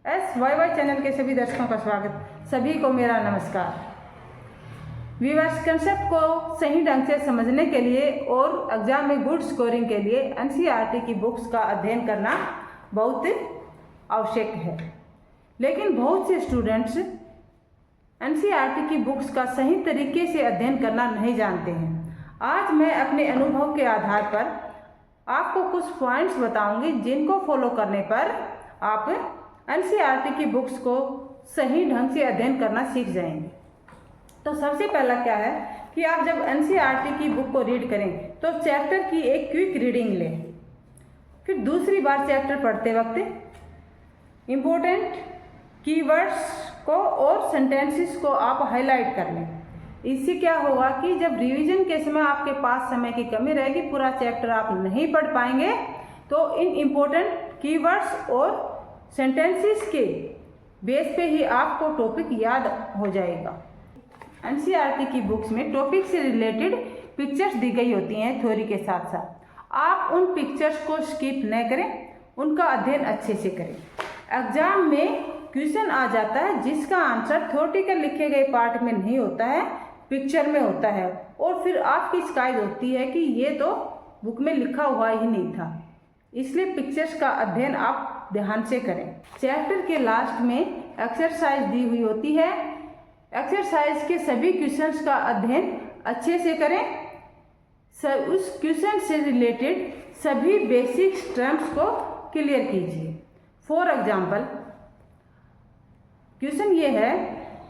SYY channel के सभी दर्शकों का स्वागत। सभी को मेरा नमस्कार। व्यूअर्स, कंसेप्ट को सही ढंग से समझने के लिए और एग्जाम में गुड स्कोरिंग के लिए NCERT की बुक्स का अध्ययन करना बहुत आवश्यक है, लेकिन बहुत से स्टूडेंट्स NCERT की बुक्स का सही तरीके से अध्ययन करना नहीं जानते हैं। आज मैं अपने अनुभव के आधार पर आपको कुछ पॉइंट्स बताऊंगी जिनको फॉलो करने पर आप NCERT की बुक्स को सही ढंग से अध्ययन करना सीख जाएंगे। तो सबसे पहला क्या है कि आप जब NCERT की बुक को रीड करें तो चैप्टर की एक क्विक रीडिंग लें। फिर दूसरी बार चैप्टर पढ़ते वक्त इम्पोर्टेंट कीवर्ड्स को और सेंटेंसेस को आप हाईलाइट कर लें। इससे क्या होगा कि जब रिवीजन के समय आपके पास समय की कमी रहेगी, पूरा चैप्टर आप नहीं पढ़ पाएंगे, तो इन इम्पोर्टेंट कीवर्ड्स और सेंटेंसेस के बेस पे ही आपको टॉपिक याद हो जाएगा। NCERT की बुक्स में टॉपिक से रिलेटेड पिक्चर्स दी गई होती हैं थ्योरी के साथ साथ। आप उन पिक्चर्स को स्किप न करें, उनका अध्ययन अच्छे से करें। एग्जाम में क्वेश्चन आ जाता है जिसका आंसर थ्योरेटिकल लिखे गए पार्ट में नहीं होता है, पिक्चर में होता है, और फिर आपकी शिकायत होती है कि ये तो बुक में लिखा हुआ ही नहीं था। इसलिए पिक्चर्स का अध्ययन आप ध्यान से करें। चैप्टर के लास्ट में एक्सरसाइज दी हुई होती है। एक्सरसाइज के सभी क्वेश्चंस का अध्ययन अच्छे से करें। उस क्वेश्चन से रिलेटेड सभी बेसिक टर्म्स को क्लियर कीजिए। फॉर एग्जाम्पल, क्वेश्चन ये है,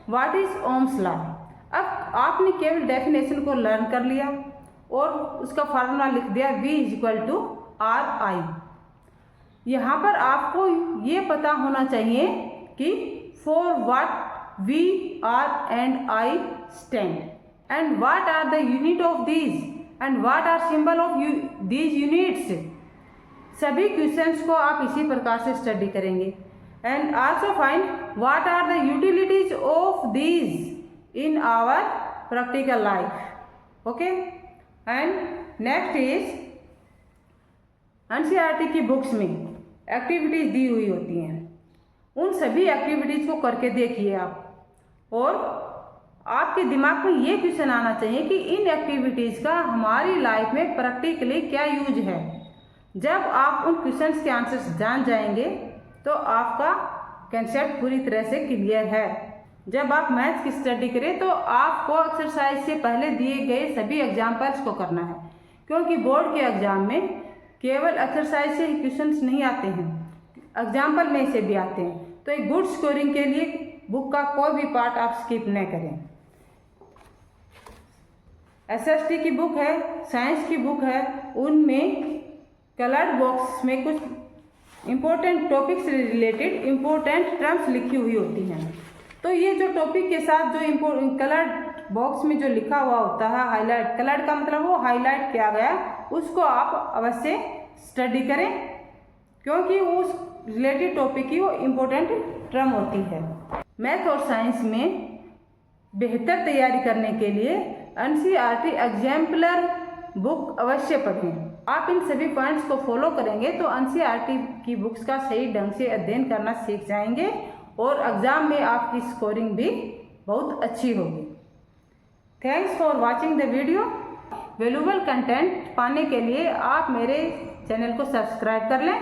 व्हाट इज ओम्स लॉ। अब आपने केवल डेफिनेशन को लर्न कर लिया और उसका फार्मूला लिख दिया V=RI। यहाँ पर आपको ये पता होना चाहिए कि for what V, R and I stand and what are the unit of these and what are symbol of these units। सभी क्वेश्चंस को आप इसी प्रकार से स्टडी करेंगे। and also find what are the utilities of these in our practical life। okay, and next is NCERT की books में activities दी हुई होती हैं। उन सभी एक्टिविटीज को करके देखिए आप, और आपके दिमाग में ये क्वेश्चन आना चाहिए कि इन एक्टिविटीज का हमारी लाइफ में प्रैक्टिकली क्या यूज है। जब आप उन क्वेश्चंस के आंसर्स जान जाएंगे तो आपका कंसेप्ट पूरी तरह से क्लियर है। जब आप मैथ्स की स्टडी करें तो आपको एक्सरसाइज से पहले दिए गए सभी एग्जाम्पल्स को करना है, क्योंकि बोर्ड के एग्जाम में केवल एक्सरसाइज से ही क्वेश्चंस नहीं आते हैं, एग्जाम्पल में से भी आते हैं। तो एक गुड स्कोरिंग के लिए बुक का कोई भी पार्ट आप स्किप न करें। SST की बुक है, साइंस की बुक है, उनमें कलर्ड बॉक्स में कुछ इम्पोर्टेंट टॉपिक से रिलेटेड इम्पोर्टेंट टर्म्स लिखी हुई होती हैं। तो ये जो टॉपिक के साथ जो कलर्ड बॉक्स में जो लिखा हुआ होता है, हाईलाइट, कलर्ड का मतलब वो हाईलाइट किया गया, उसको आप अवश्य स्टडी करें, क्योंकि उस रिलेटेड टॉपिक की वो इम्पोर्टेंट टर्म होती है। मैथ और साइंस में बेहतर तैयारी करने के लिए NCERT एग्जाम्पलर बुक अवश्य पढ़ें। आप इन सभी पॉइंट्स को फॉलो करेंगे तो NCERT की बुक्स का सही ढंग से अध्ययन करना सीख जाएंगे और एग्जाम में आपकी स्कोरिंग भी बहुत अच्छी होगी। Thanks for watching the video. Valuable content पाने के लिए आप मेरे चैनल को सब्सक्राइब कर लें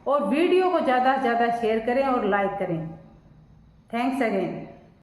और वीडियो को ज़्यादा से ज़्यादा शेयर करें और लाइक करें। Thanks again.